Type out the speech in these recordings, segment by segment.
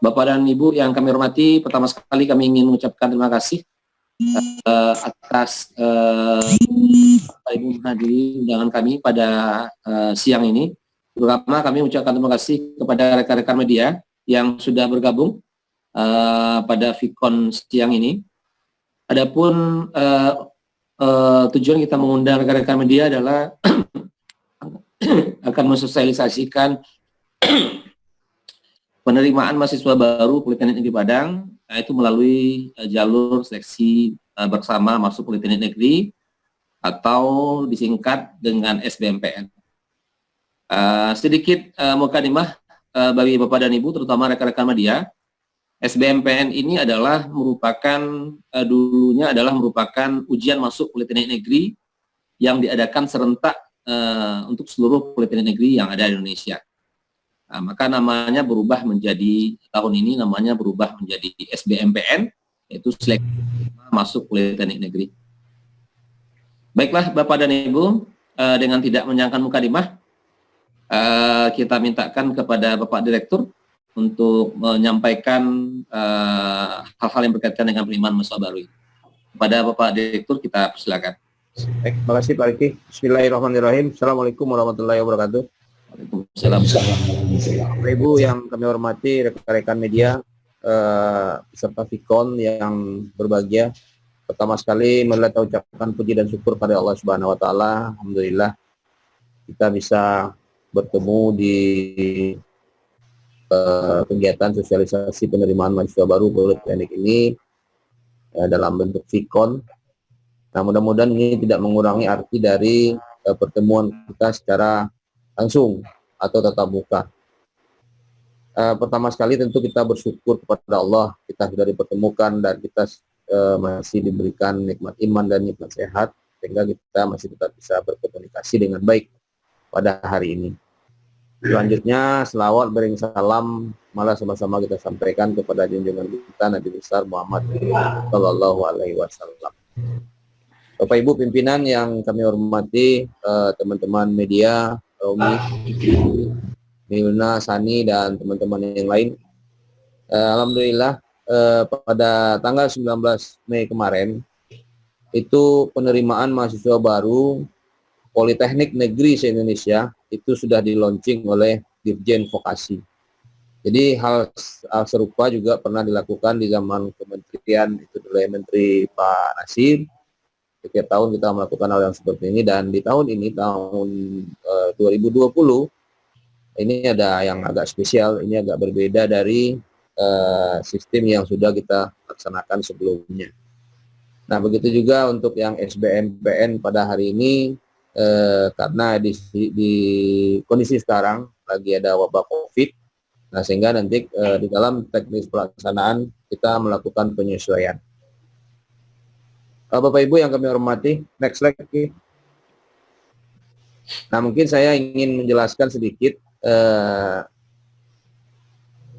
Bapak dan Ibu yang kami hormati, pertama sekali kami ingin mengucapkan terima kasih atas Bapak Ibu menghadiri undangan kami pada siang ini. Terutama kami mengucapkan terima kasih kepada rekan-rekan media yang sudah bergabung pada Vicon siang ini. Adapun tujuan kita mengundang rekan-rekan media adalah akan mensosialisasikan penerimaan mahasiswa baru Politeknik Negeri Padang, itu melalui jalur seleksi bersama masuk Politeknik Negeri atau disingkat dengan SBMPN. Sedikit mukadimah bagi Bapak dan Ibu, terutama rekan-rekan media. SBMPN ini adalah dulunya merupakan ujian masuk Politeknik Negeri yang diadakan serentak untuk seluruh Politeknik Negeri yang ada di Indonesia. Maka namanya berubah menjadi, tahun ini namanya berubah menjadi SBMPN, yaitu seleksi masuk Politeknik Negeri. Baiklah Bapak dan Ibu, dengan tidak menyangkan mukadimah, kita mintakan kepada Bapak Direktur untuk menyampaikan hal-hal yang berkaitan dengan penerimaan mahasiswa baru ini. Kepada Bapak Direktur kita persilakan. Baik, terima kasih Pak Riki. Bismillahirrahmanirrahim. Assalamualaikum warahmatullahi wabarakatuh. Waalaikumsalam. Bapak Ibu yang kami hormati, rekan-rekan media, peserta Vicon yang berbahagia. Pertama sekali, marilah kita ucapkan puji dan syukur pada Allah Subhanahu Wa Taala. Alhamdulillah kita bisa bertemu di kegiatan sosialisasi penerimaan mahasiswa baru Politeknik ini dalam bentuk Vicon. Nah, mudah-mudahan ini tidak mengurangi arti dari pertemuan kita secara langsung atau tatap muka. Pertama sekali tentu kita bersyukur kepada Allah, kita sudah dipertemukan dan kita masih diberikan nikmat iman dan nikmat sehat, sehingga kita masih tetap bisa berkomunikasi dengan baik pada hari ini. Selanjutnya, selawat bering salam malah sama-sama kita sampaikan kepada junjungan kita Nabi besar Muhammad Sallallahu Alaihi Wasallam. Bapak Ibu pimpinan yang kami hormati, teman-teman media, Romi, Milna, Sani, dan teman-teman yang lain. Alhamdulillah pada tanggal 19 Mei kemarin, itu penerimaan mahasiswa baru Politeknik Negeri se-Indonesia itu sudah di-launching oleh Dirjen Vokasi. Jadi hal serupa juga pernah dilakukan di zaman kementerian itu oleh Menteri Pak Nasir. Setiap tahun kita melakukan hal yang seperti ini, dan di tahun ini, tahun 2020, ini ada yang agak spesial, ini agak berbeda dari sistem yang sudah kita laksanakan sebelumnya. Nah, begitu juga untuk yang SBMPN pada hari ini, karena di kondisi sekarang lagi ada wabah COVID, nah sehingga nanti di dalam teknis pelaksanaan kita melakukan penyesuaian. Bapak Ibu yang kami hormati, next slide. Nah, mungkin saya ingin menjelaskan sedikit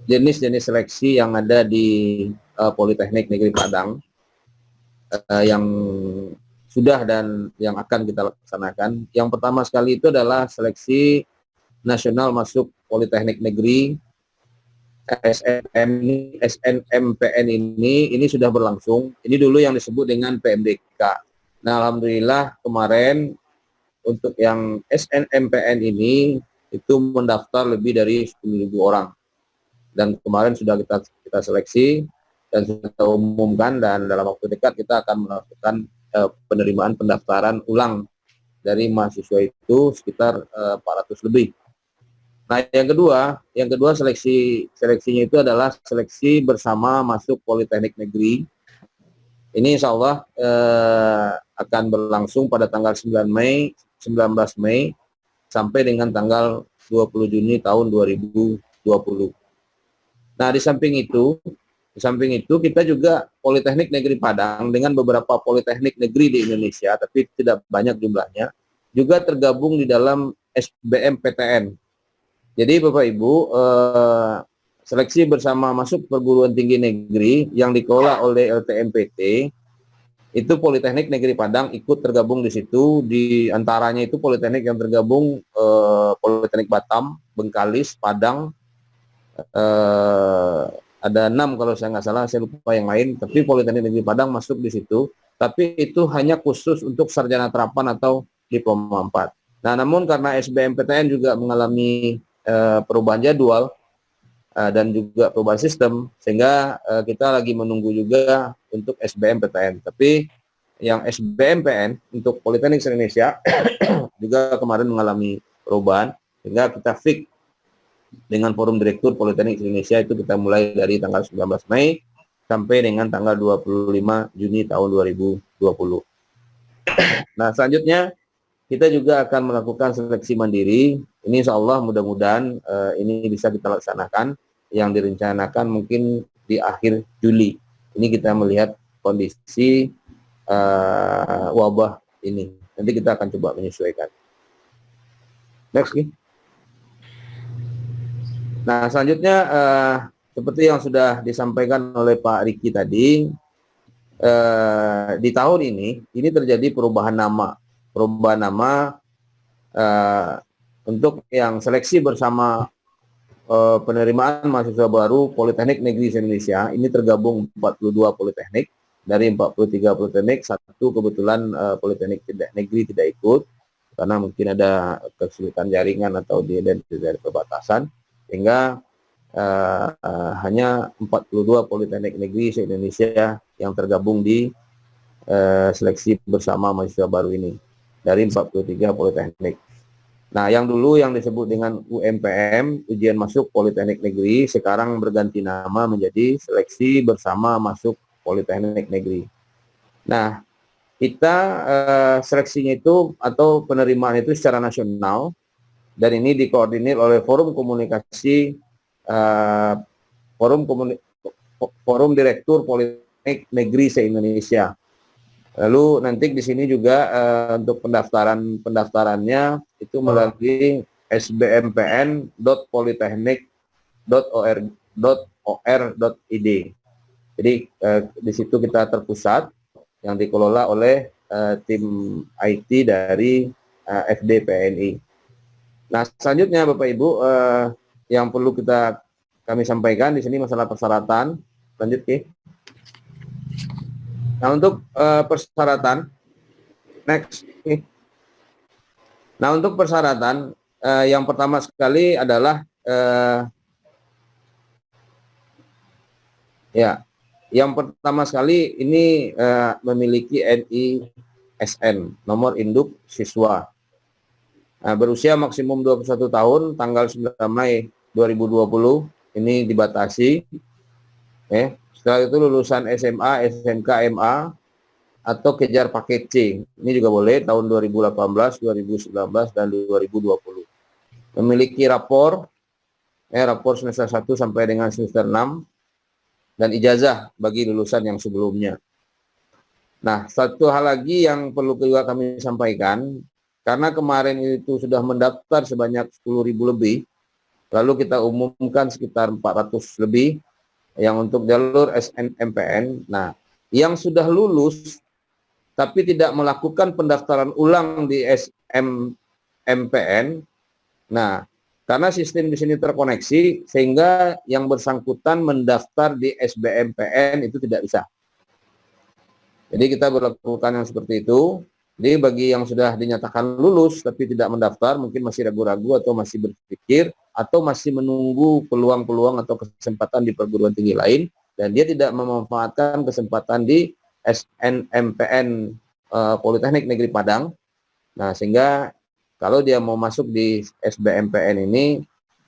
jenis-jenis seleksi yang ada di Politeknik Negeri Padang yang sudah dan yang akan kita laksanakan. Yang pertama sekali itu adalah seleksi nasional masuk Politeknik Negeri SNMPN ini sudah berlangsung. Ini dulu yang disebut dengan PMDK. Nah, alhamdulillah kemarin untuk yang SNMPN ini itu mendaftar lebih dari 10.000 orang. Dan kemarin sudah kita seleksi dan sudah kita umumkan, dan dalam waktu dekat kita akan melakukan penerimaan pendaftaran ulang dari mahasiswa itu sekitar 400 lebih. Nah, yang kedua seleksinya itu adalah seleksi bersama masuk Politeknik Negeri. Ini insya Allah akan berlangsung pada tanggal 19 Mei sampai dengan tanggal 20 Juni tahun 2020. Nah, di samping itu kita juga Politeknik Negeri Padang dengan beberapa politeknik negeri di Indonesia, tapi tidak banyak jumlahnya, juga tergabung di dalam SBMPTN. Jadi Bapak Ibu, seleksi bersama masuk perguruan tinggi negeri yang dikelola oleh LTMPT, itu Politeknik Negeri Padang ikut tergabung di situ. Di antaranya itu politeknik yang tergabung Politeknik Batam, Bengkalis, Padang, ada 6 kalau saya nggak salah, saya lupa yang lain, tapi Politeknik Negeri Padang masuk di situ, tapi itu hanya khusus untuk sarjana terapan atau diploma 4. Nah, namun karena SBMPTN juga mengalami perubahan jadwal dan juga perubahan sistem, sehingga kita lagi menunggu juga untuk SBMPTN. Tapi yang SBMPN untuk Politeknik Indonesia juga kemarin mengalami perubahan, sehingga kita fix dengan Forum Direktur Politeknik Indonesia itu kita mulai dari tanggal 19 Mei sampai dengan tanggal 25 Juni tahun 2020. Nah, selanjutnya kita juga akan melakukan seleksi mandiri. Ini insya Allah mudah-mudahan ini bisa kita laksanakan. Yang direncanakan mungkin di akhir Juli. Ini kita melihat kondisi wabah ini. Nanti kita akan coba menyesuaikan. Next, nih. Nah, selanjutnya seperti yang sudah disampaikan oleh Pak Riki tadi, di tahun ini terjadi perubahan nama. Perubahan nama untuk yang seleksi bersama penerimaan mahasiswa baru Politeknik Negeri Indonesia. Ini tergabung 42 politeknik. Dari 43 politeknik, satu kebetulan Politeknik Negeri tidak ikut, karena mungkin ada kesulitan jaringan atau dari perbatasan. Sehingga hanya 42 Politeknik Negeri se-Indonesia yang tergabung di seleksi bersama mahasiswa baru ini dari 43 Politeknik. Nah, yang dulu yang disebut dengan UMPM, Ujian Masuk Politeknik Negeri, sekarang berganti nama menjadi Seleksi Bersama Masuk Politeknik Negeri. Nah, kita seleksinya itu atau penerimaan itu secara nasional, dan ini dikoordinir oleh Forum Komunikasi Forum Direktur Politeknik Negeri se-Indonesia. Lalu nanti di sini juga untuk pendaftarannya itu melalui sbmpn.politeknik.or.id. Jadi di situ kita terpusat yang dikelola oleh tim IT dari FDPNI. Nah, selanjutnya Bapak Ibu yang perlu kami sampaikan di sini masalah persyaratan. Lanjut, Ki. Nah, untuk persyaratan, next. Nah, untuk persyaratan, yang pertama sekali adalah, yang pertama sekali ini memiliki NISN, nomor induk siswa. Nah, berusia maksimum 21 tahun, tanggal 9 Mei 2020, ini dibatasi. Setelah itu lulusan SMA, SMK, MA, atau kejar paket C. Ini juga boleh tahun 2018, 2019, dan 2020. Memiliki rapor semester 1 sampai dengan semester 6, dan ijazah bagi lulusan yang sebelumnya. Nah, satu hal lagi yang perlu juga kami sampaikan, karena kemarin itu sudah mendaftar sebanyak 10.000 lebih, lalu kita umumkan sekitar 400 lebih, yang untuk jalur SNMPN. Nah, yang sudah lulus tapi tidak melakukan pendaftaran ulang di SNMPN. Nah, karena sistem di sini terkoneksi sehingga yang bersangkutan mendaftar di SBMPN itu tidak bisa. Jadi kita berlakukan yang seperti itu. Jadi bagi yang sudah dinyatakan lulus tapi tidak mendaftar, mungkin masih ragu-ragu atau masih berpikir atau masih menunggu peluang-peluang atau kesempatan di perguruan tinggi lain, dan dia tidak memanfaatkan kesempatan di SNMPN Politeknik Negeri Padang. Nah, sehingga kalau dia mau masuk di SBMPN ini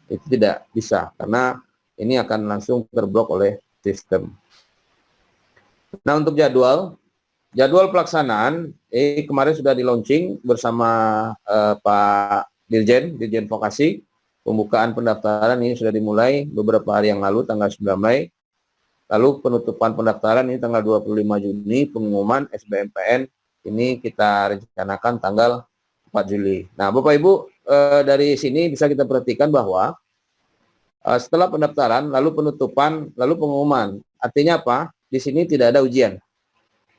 itu tidak bisa, karena ini akan langsung terblok oleh sistem. Nah, untuk jadwal pelaksanaan kemarin sudah di launching bersama Pak Dirjen Vokasi. Pembukaan pendaftaran ini sudah dimulai beberapa hari yang lalu, tanggal 9 Mei. Lalu penutupan pendaftaran ini tanggal 25 Juni, pengumuman SBMPN ini kita rencanakan tanggal 4 Juli. Nah, Bapak Ibu, dari sini bisa kita perhatikan bahwa setelah pendaftaran, lalu penutupan, lalu pengumuman. Artinya apa? Di sini tidak ada ujian.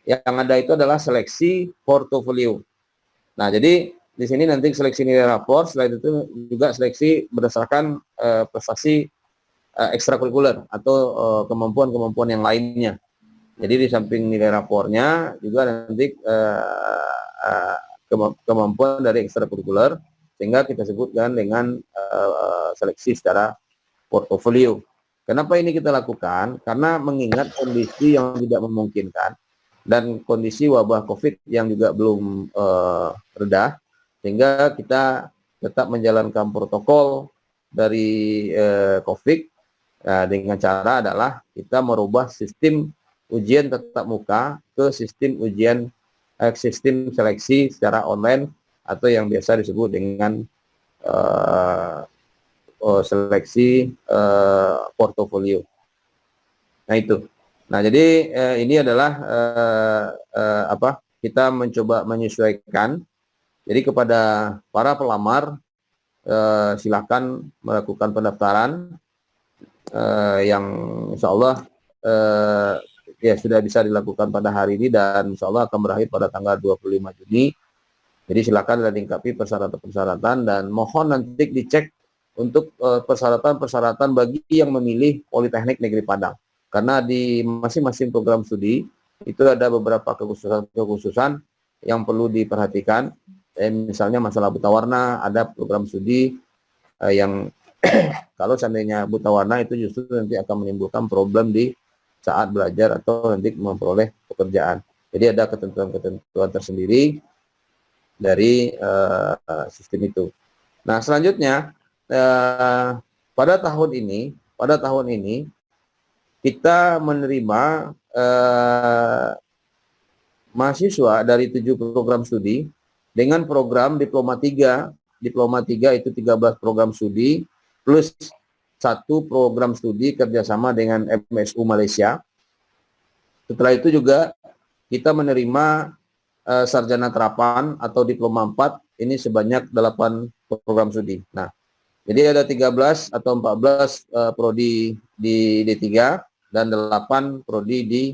Yang ada itu adalah seleksi portofolio. Nah, jadi di sini nanti seleksi nilai rapor, selain itu juga seleksi berdasarkan prestasi ekstrakurikuler atau kemampuan-kemampuan yang lainnya. Jadi di samping nilai rapornya juga nanti kemampuan dari ekstrakurikuler, sehingga kita sebutkan dengan seleksi secara portofolio. Kenapa ini kita lakukan? Karena mengingat kondisi yang tidak memungkinkan dan kondisi wabah COVID yang juga belum reda, sehingga kita tetap menjalankan protokol dari COVID dengan cara adalah kita merubah sistem ujian tatap muka ke sistem sistem seleksi secara online atau yang biasa disebut dengan seleksi portofolio. Nah itu. Nah jadi ini adalah kita mencoba menyesuaikan. Jadi kepada para pelamar silakan melakukan pendaftaran yang insya Allah ya sudah bisa dilakukan pada hari ini dan insya Allah akan berakhir pada tanggal 25 Juni. Jadi silakan dilengkapi persyaratan-persyaratan dan mohon nanti dicek untuk persyaratan-persyaratan bagi yang memilih Politeknik Negeri Padang. Karena di masing-masing program studi itu ada beberapa kekhususan yang perlu diperhatikan. Misalnya masalah buta warna, ada program studi yang kalau seandainya buta warna itu justru nanti akan menimbulkan problem di saat belajar atau nanti memperoleh pekerjaan. Jadi ada ketentuan-ketentuan tersendiri dari sistem itu. Nah selanjutnya pada tahun ini kita menerima mahasiswa dari 7 program studi dengan program diploma 3. Diploma 3 itu 13 program studi plus 1 program studi kerjasama dengan MSU Malaysia. Setelah itu juga kita menerima sarjana terapan atau diploma 4 ini sebanyak 8 program studi. Nah, jadi ada 13 atau 14 prodi di D3 dan 8 prodi di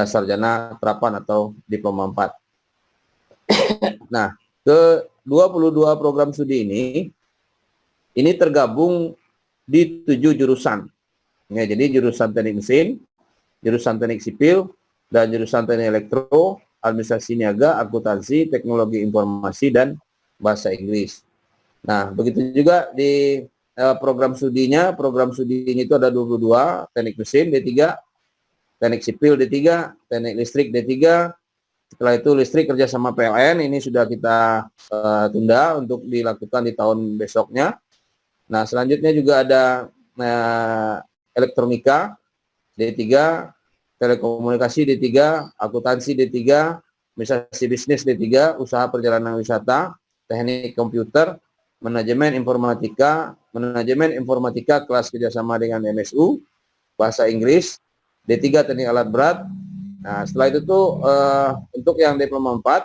sarjana terapan atau diploma 4. Nah, ke 22 program studi ini tergabung di 7 jurusan. Ya, jadi jurusan teknik mesin, jurusan teknik sipil, dan jurusan teknik elektro, administrasi niaga, akuntansi, teknologi informasi, dan bahasa Inggris. Nah, begitu juga di program studinya itu ada 22, teknik mesin D3, teknik sipil D3, teknik listrik D3. Setelah itu listrik kerjasama PLN, ini sudah kita tunda untuk dilakukan di tahun besoknya. Nah, selanjutnya juga ada elektronika D3, telekomunikasi D3, akuntansi D3, administrasi bisnis D3, usaha perjalanan wisata, teknik komputer, manajemen informatika kelas kerjasama dengan MSU, bahasa Inggris, D3 teknik alat berat. Nah, setelah itu tuh untuk yang diploma 4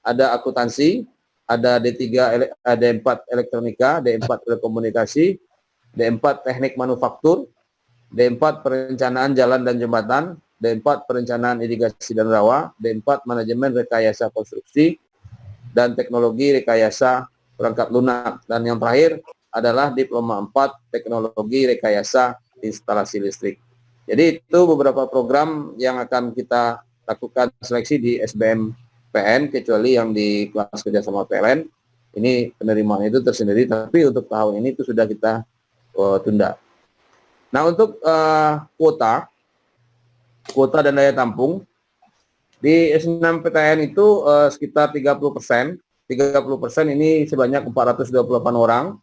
ada akuntansi, ada D3, D4 elektronika, D4 telekomunikasi, D4 teknik manufaktur, D4 perencanaan jalan dan jembatan, D4 perencanaan irigasi dan rawa, D4 manajemen rekayasa konstruksi, dan teknologi rekayasa perangkat lunak. Dan yang terakhir adalah diploma 4 teknologi rekayasa instalasi listrik. Jadi itu beberapa program yang akan kita lakukan seleksi di SBMPN, kecuali yang di kelas kerjasama PLN. Ini penerimaan itu tersendiri, tapi untuk tahun ini itu sudah kita tunda. Nah, untuk kuota dan daya tampung di SNMPTN itu sekitar 30%. 30% ini sebanyak 428 orang.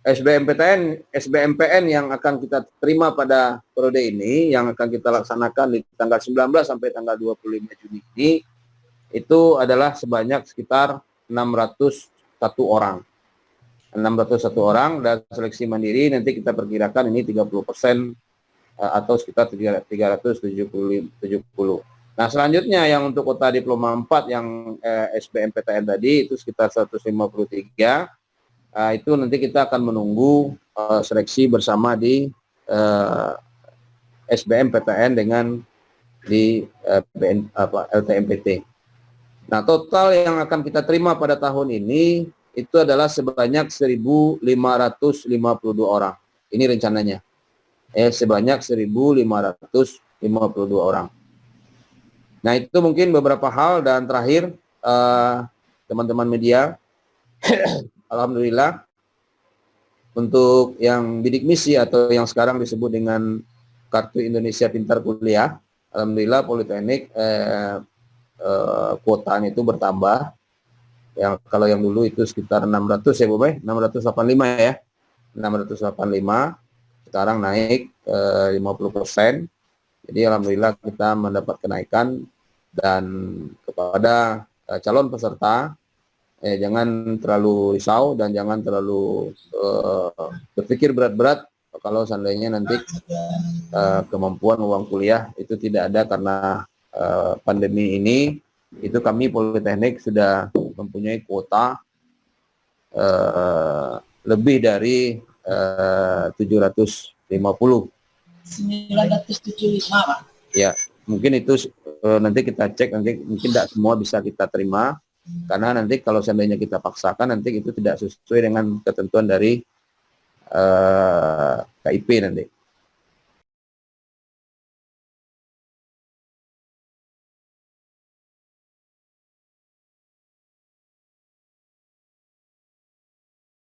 SBMPN yang akan kita terima pada periode ini, yang akan kita laksanakan di tanggal 19 sampai tanggal 25 Juni ini, itu adalah sebanyak sekitar 601 orang. 601 orang, dan seleksi mandiri nanti kita perkirakan ini 30% atau sekitar 370. Nah, selanjutnya yang untuk kota diploma 4 yang SBMPTN tadi itu sekitar 153. Itu nanti kita akan menunggu seleksi bersama di SBMPTN dengan di LTMPT. Nah, total yang akan kita terima pada tahun ini itu adalah sebanyak 1.552 orang. Ini rencananya. Sebanyak 1.552 orang. Nah, itu mungkin beberapa hal. Dan terakhir, teman-teman media, alhamdulillah, untuk yang bidik misi atau yang sekarang disebut dengan Kartu Indonesia Pintar Kuliah, alhamdulillah Politeknik kuotanya itu bertambah. Kalau yang dulu itu sekitar 600 ya Bu Bay, 685 ya. 685, sekarang naik 50%. Jadi alhamdulillah kita mendapat kenaikan. Dan kepada calon peserta, jangan terlalu risau dan jangan terlalu berpikir berat-berat kalau seandainya nanti kemampuan uang kuliah itu tidak ada karena pandemi ini. Itu kami Politeknik sudah mempunyai kuota lebih dari 750. 975 Pak. Ya, mungkin itu nanti kita cek, nanti mungkin tidak semua bisa kita terima, karena nanti kalau seandainya kita paksakan nanti itu tidak sesuai dengan ketentuan dari KIP nanti.